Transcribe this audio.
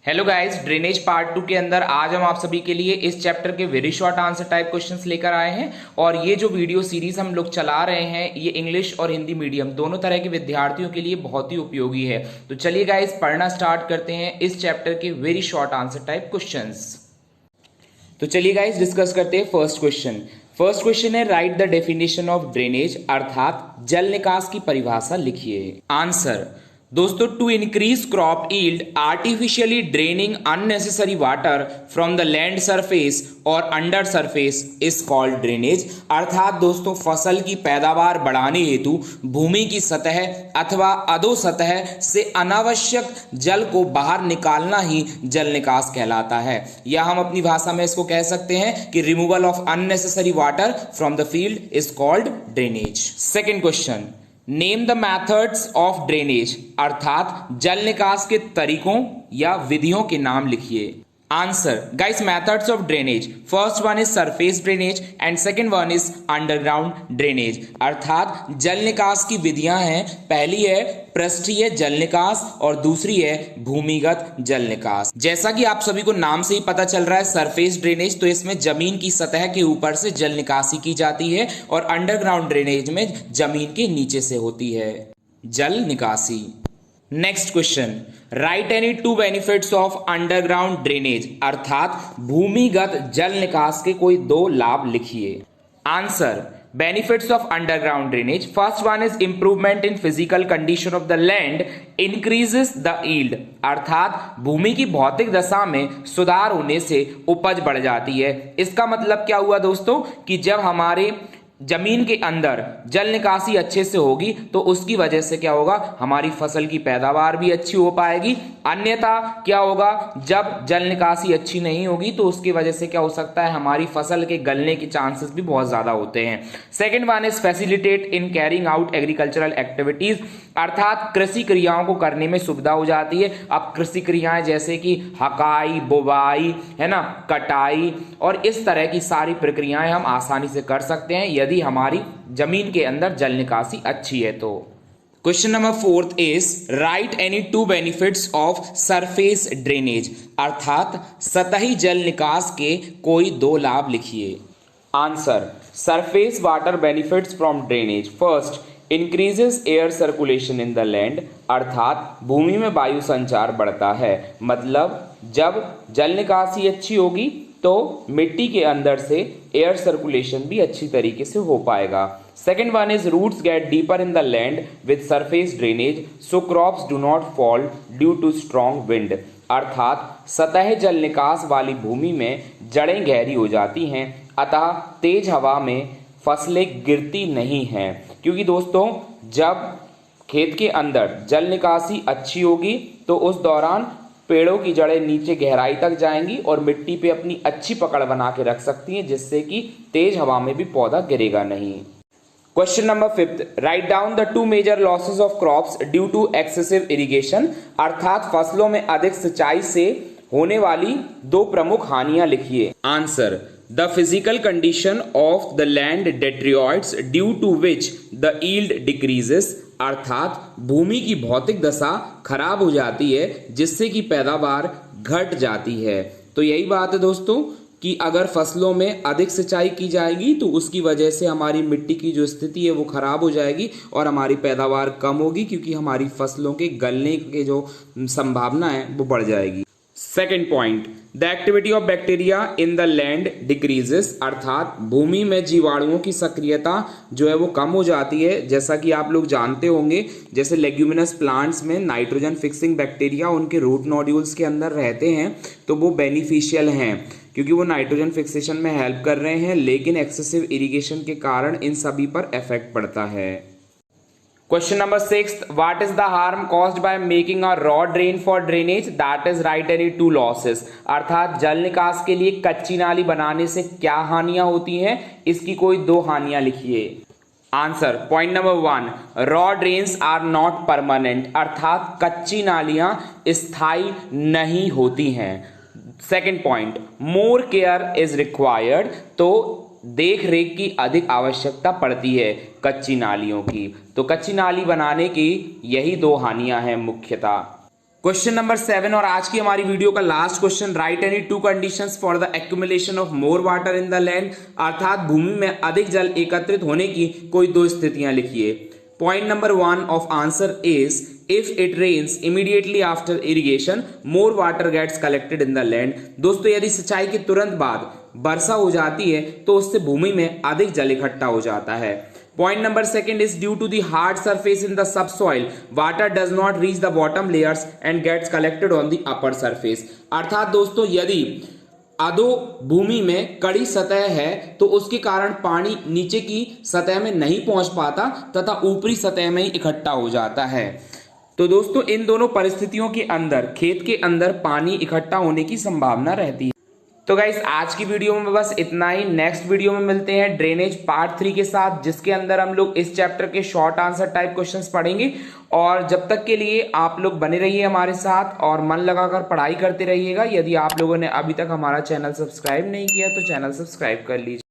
Hello guys, drainage part 2 के अंदर आज हम आप सभी के लिए इस चैप्टर के very short answer type questions लेकर आए हैं। और ये जो वीडियो सीरीज हम लोग चला रहे हैं ये इंग्लिश और हिंदी मीडियम दोनों तरह के विद्यार्थियों के लिए बहुत ही उपयोगी है। तो चलिए गाइस, पढ़ना स्टार्ट करते हैं इस चैप्टर के very short answer type questions. तो चलिए गाइस डिस्कस करते हैं फर्स्ट क्वेश्चन। फर्स्ट क्वेश्चन है write the definition of drainage, अर्थात जल निकास की परिभाषा लिखिए। आंसर दोस्तों, to increase crop yield artificially draining unnecessary water from the land surface और under surface is called drainage. अर्थात दोस्तों, फसल की पैदावार बढ़ाने हेतु भूमि की सतह अथवा अधो सतह से अनावश्यक जल को बाहर निकालना ही जल निकास कहलाता है। या हम अपनी भाषा में इसको कह सकते हैं कि removal of unnecessary water from the field is called drainage. Second question, name the methods of drainage, अर्थात जल निकास के तरीकों या विधियों के नाम लिखिए। Answer guys, methods of drainage, first one is surface drainage and second one is underground drainage. अर्थात जल निकास की विधियां हैं, पहली है पृष्ठीय जल निकास और दूसरी है भूमिगत जल निकास। जैसा कि आप सभी को नाम से ही पता चल रहा है, सरफेस ड्रेनेज तो इसमें जमीन की सतह के ऊपर से जल निकासी की जाती है और अंडरग्राउंड ड्रेनेज में जमीन के नीचे से होती है जल निकासी। Next question, right any two benefits of underground drainage, अर्थात भूमिगत जल निकास के कोई दो लाभ लिखिए। Answer benefits of underground drainage, first one is improvement in physical condition of the land increases the yield, अर्थात भूमि की भौतिक दशा में सुधार होने से उपज बढ़ जाती है। इसका मतलब क्या हुआ दोस्तों कि जब हमारे जमीन के अंदर जल निकासी अच्छे से होगी तो उसकी वजह से क्या होगा, हमारी फसल की पैदावार भी अच्छी हो पाएगी। अन्यथा क्या होगा, जब जल निकासी अच्छी नहीं होगी तो उसकी वजह से क्या हो सकता है, हमारी फसल के गलने के चांसेस भी बहुत ज्यादा होते हैं। Second one is facilitate in carrying out agricultural activities, अर्थात कृषि क्रियाओं को करने में सुविधा हो जाती है। अब कृषि क्रियाएं जैसे कि हकाई, बुवाई, है ना, कटाई और इस तरह की सारी प्रक्रियाएं हम आसानी से कर सकते हैं यदि हमारी जमीन के अंदर जल निकासी अच्छी है तो। Question number fourth is right any two benefits of surface drainage, अर्थात सतही जल निकास के कोई दो लाभ लिखिए। Answer surface water benefits from drainage, first increases air circulation in the land, अर्थात भूमि में वायु संचार बढ़ता है। मतलब जब जल निकासी अच्छी होगी तो मिट्टी के अंदर से एयर सर्कुलेशन भी अच्छी तरीके से हो पाएगा। Second one is roots get deeper in the land with surface drainage so crops do not fall due to strong wind, अर्थात सतह जल निकास वाली भूमि में जड़ें गहरी हो जाती हैं अतः तेज हवा में फसलें गिरती नहीं हैं। क्योंकि दोस्तों जब खेत के अंदर जल निकासी अच्छी होगी तो उस दौरान पेड़ों की जड़ें नीचे गहराई तक जाएंगी और मिट्टी पे अपनी अच्छी पकड़ बना के रख सकती हैं, जिससे कि तेज हवा में भी पौधा गिरेगा नहीं। Question number fifth, right down the two major losses of crops due to excessive irrigation, अर्थात फसलों में अधिक सिंचाई से होने वाली दो प्रमुख हानियां लिखिए। Answer the physical condition of the land deteriorates due to which the yield decreases, अर्थात भूमि की भौतिक दशा खराब हो जाती है जिससे कि पैदावार घट जाती है। तो यही बात है दोस्तों कि अगर फसलों में अधिक सिंचाई की जाएगी तो उसकी वजह से हमारी मिट्टी की जो स्थिति है वो खराब हो जाएगी और हमारी पैदावार कम होगी, क्योंकि हमारी फसलों के गलने के जो संभावना है वो बढ़ जाएगी। Second point, the activity of bacteria in the land decreases, अर्थात भूमि में जीवाणुओं की सक्रियता जो है वो कम हो जाती है। जैसा कि आप लोग जानते होंगे, जैसे लेग्यूमिनस प्लांट्स में नाइट्रोजन फिक्सिंग बैक्टीरिया उनके रूट नोड्यूल्स के अंदर रहते हैं तो वो बेनिफिशियल हैं क्योंकि वो नाइट्रोजन फिक्सेशन में हेल्प कर रहे हैं, लेकिन एक्सेसिव इरिगेशन के कारण इन सभी पर इफेक्ट पड़ता है। Question number six, what is the harm caused by making a raw drain for drainage, that is right any two losses, अर्थात जल निकास के लिए कच्ची नाली बनाने से क्या हानियां होती हैं, इसकी कोई दो हानियां लिखिए। Answer point number one, raw drains are not permanent, अर्थात कच्ची नालियां स्थायी नहीं होती हैं। Second point, more care is required, तो देख रेख की अधिक आवश्यकता पड़ती है कच्ची नालियों की। तो कच्ची नाली बनाने की यही दो हानियां हैं मुख्यतः। क्वेश्चन नंबर 7 और आज की हमारी वीडियो का last question, right any two conditions for the accumulation of more water in the land, अर्थात भूमि में अधिक जल एकत्रित होने की कोई दो स्थितियां लिखिए। Point number 1 of answer is if it rains immediately after irrigation more water gets collected in the land. दोस्तों यदि सिंचाई के तुरंत बाद वर्षा हो जाती है तो उससे भूमि में अधिक जल इकट्ठा हो जाता है। Point number 2 is due to the hard surface in the subsoil, water does not reach the bottom layers and gets collected on the upper surface। अर्थात दोस्तों यदि अधो भूमि में कड़ी सतह है तो उसके कारण पानी नीचे की सतह में नहीं पहुंच पाता तथा ऊपरी सतह में ही इकट्ठा हो जाता है। तो दोस्तों इन दोनों परिस्थितियों के अंदर खेत के अंदर पानी इकट्ठा होने की संभावना रहती है। तो गाइस आज की वीडियो में बस इतना ही। नेक्स्ट वीडियो में मिलते हैं ड्रेनेज पार्ट 3 के साथ, जिसके अंदर हम लोग इस चैप्टर के शॉर्ट आंसर टाइप क्वेश्चंस पढ़ेंगे। और जब तक के लिए आप लोग बने रहिए हमारे साथ और मन लगाकर पढ़ाई करते रहिएगा। यदि आप लोगों ने अभी तक हमारा चैनल सब्सक्राइब नहीं किया तो चैनल सब्सक्राइब कर लीजिए।